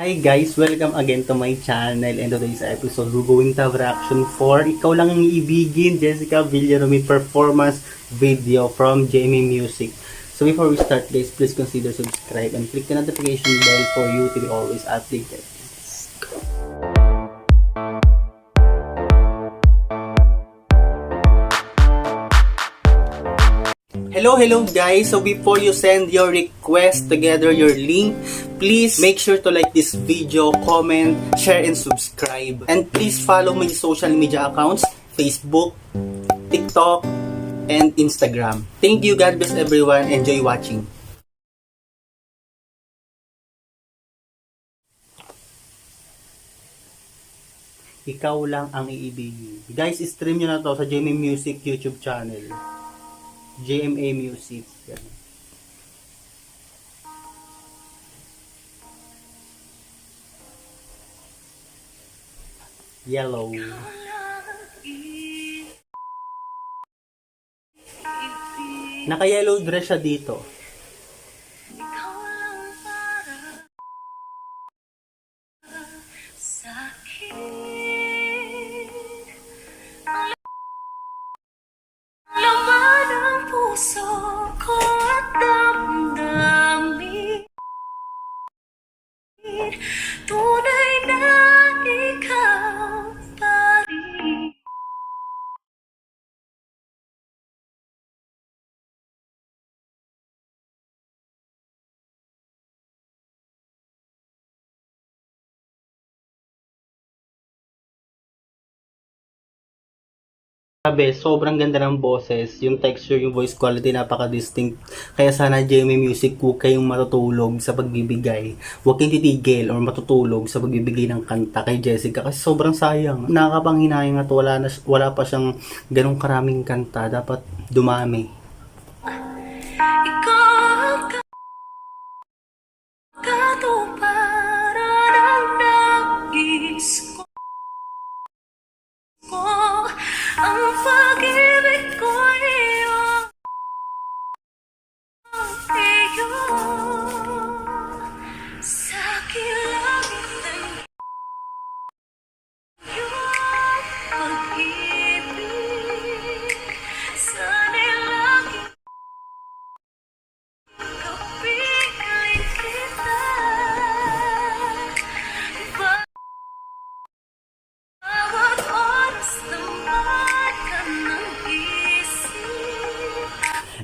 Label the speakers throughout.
Speaker 1: Hi guys! Welcome again to my channel, and today's episode we're going to have reaction for Ikaw Lang Ang Iibigin, Jessica Villaromi performance video from Jamie Music. So before we start guys, please consider subscribe and click the notification bell for you to be always updated. Hello guys! So before you send your request together your link, please make sure to like this video, comment, share, and subscribe. And please follow my social media accounts, Facebook, TikTok, and Instagram. Thank you, God bless everyone, enjoy watching. Ikaw lang ang iibigin. Guys, stream nyo na to sa Jamie Music YouTube channel. JMA Music. Yan. Yellow. Naka-yellow dress siya dito.
Speaker 2: Laman ang puso ko at damdamin, tunay na ikaw pa rin.
Speaker 1: Sabi, sobrang ganda ng boses, yung texture, yung voice quality, napaka-distinct. Kaya sana Jamie Music, huwag kayong matutulog sa pagbibigay. Huwag kayong titigil or matutulog sa pagbibigay ng kanta kay Jessica kasi sobrang sayang. Nakakapanghinayang at wala pa siyang ganong karaming kanta. Dapat dumami.
Speaker 2: Ikaw ang katuparan ng nais ko, ang pag-ibig ko iyong iyo. Sa kilangit ng iyong pag-ibig, sa nilangit kapiling kita. Bawat oras naman ka ng isip.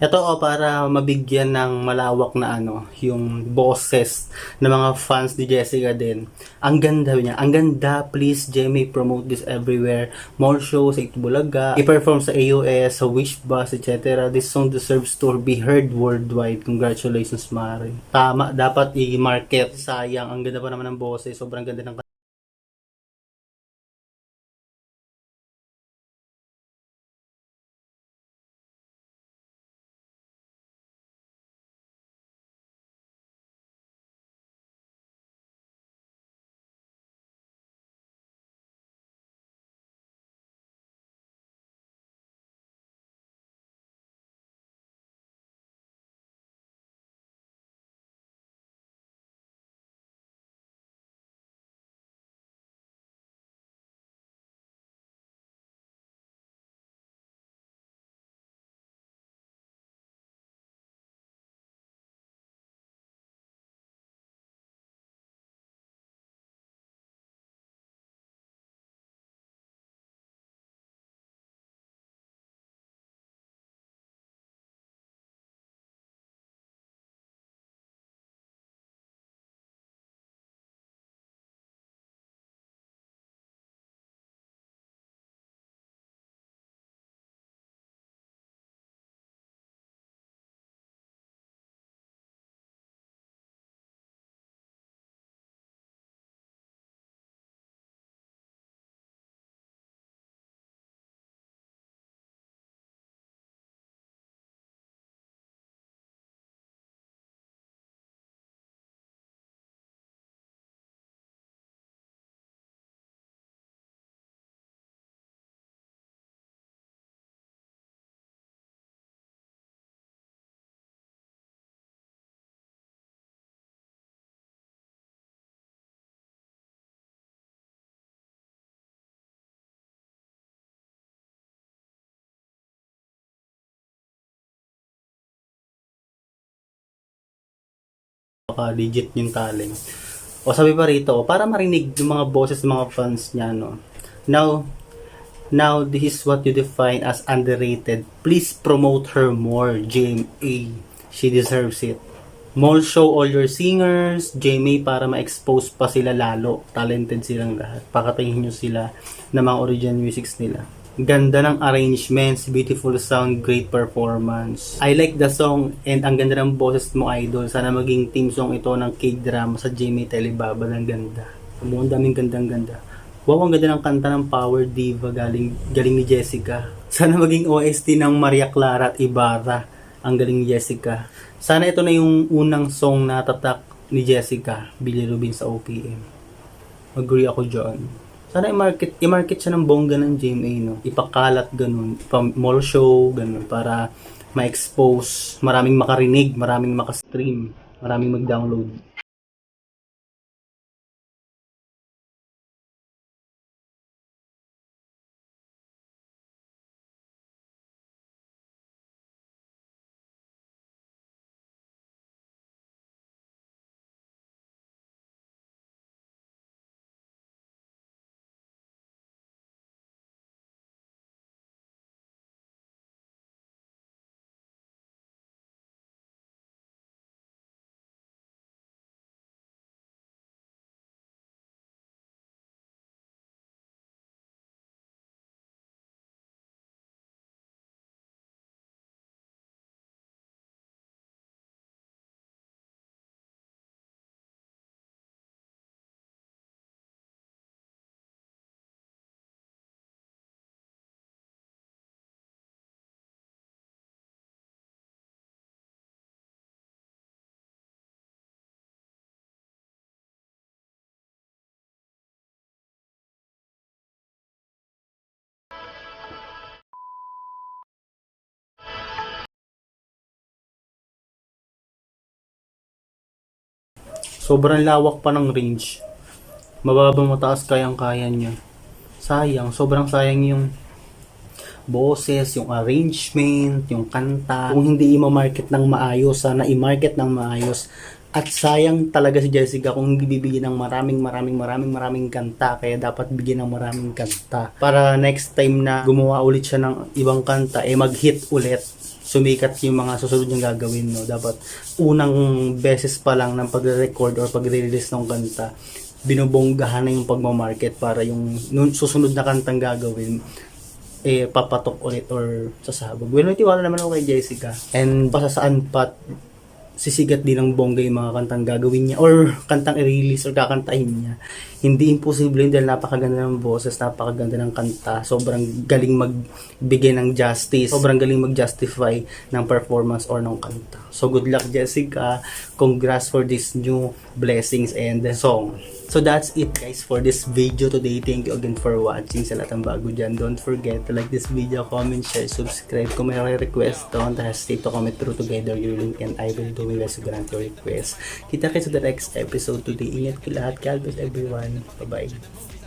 Speaker 1: Ito para mabigyan ng malawak na yung boses ng mga fans ni Jessica din. Ang ganda niya. Ang ganda, please Jamie, promote this everywhere. More shows sa Itbulaga, i-perform sa AUS, sa Wish Bus, etc. This song deserves to be heard worldwide. Congratulations, Mari. Tama, dapat i-market. Sayang, ang ganda pa naman ng boses. Sobrang ganda ng baka legit yung talent. O sabi pa rito, para marinig yung mga boses ng mga fans niya, no. Now this is what you define as underrated. Please promote her more, JMA. She deserves it. Mall show all your singers, JMA, para ma-expose pa sila lalo. Talented silang lahat. Pakatayin nyo sila ng mga original musics nila. Ganda ng arrangements, beautiful sound, great performance. I like the song and ang ganda ng boses mo, idol. Sana maging theme song ito ng K-drama sa JMA Telebaba. Ang ganda. Ang daming gandang-ganda. Wow, ang ganda ng kanta ng Power Diva galing ni Jessica. Sana maging OST ng Maria Clara at Ibarra. Ang galing ni Jessica. Sana ito na yung unang song na tatak ni Jessica, Billy Rubin sa OPM. Agree ako dyan. Sana i-market siya ng bongga ng GMA, no? Ipakalat ganun, mall show, ganun, para ma-expose, maraming makarinig, maraming makastream, maraming mag-download. Sobrang lawak pa ng range. Mababa mataas kayang-kaya niya. Sayang, sobrang sayang yung boses, yung arrangement, yung kanta. Kung hindi i-market ng maayos, sana i-market ng maayos. At sayang talaga si Jessica kung hindi bibigyan ng maraming kanta. Kaya dapat bigyan ng maraming kanta. Para next time na gumawa ulit siya ng ibang kanta, mag-hit ulit. Sumikat yung mga susunod niyang gagawin, no? Dapat unang beses pa lang ng pagre-record or pagre-release ng kanta, binubonggahan na yung pagmamarket para yung susunod na kantang gagawin papatok ulit or sasabog. Well, may tiwala naman ako kay Jessica. And pasasaan pa sisigat din ng bongga yung mga kantang gagawin niya or kantang i-release or kakantahin niya. Hindi imposible yun dahil napakaganda ng boses, napakaganda ng kanta, sobrang galing magbigay ng justice, sobrang galing mag-justify ng performance or ng kanta. So good luck, Jessica. Congrats for this new blessings and song. So that's it, guys, for this video today. Thank you again for watching. Sa lahat ng bago dyan, don't forget to like this video, comment, share, subscribe. Kung may request, don't hesitate to comment through together your link and I will do my best to grant your request. Kita kayo sa the next episode today. Ingat ko lahat. God bless everyone. Bye-bye.